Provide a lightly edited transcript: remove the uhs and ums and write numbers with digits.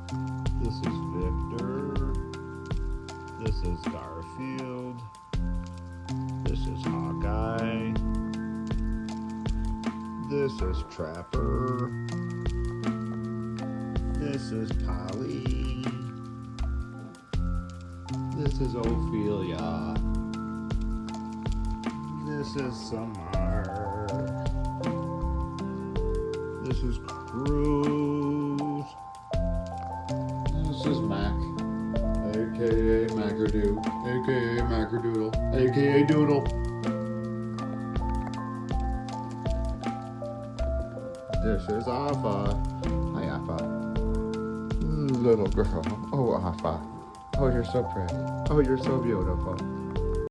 This is Victor. This is Garfield. This is Hawkeye. This is Trapper. This is Polly. This is Ophelia. This is Samar. This is Cruz. This is Mac, aka Macadoo, aka Macrodoodle, aka Doodle. This is Alpha. Hi, Alpha. Little girl. Oh, Alpha. Oh, you're so pretty. Oh, you're so beautiful.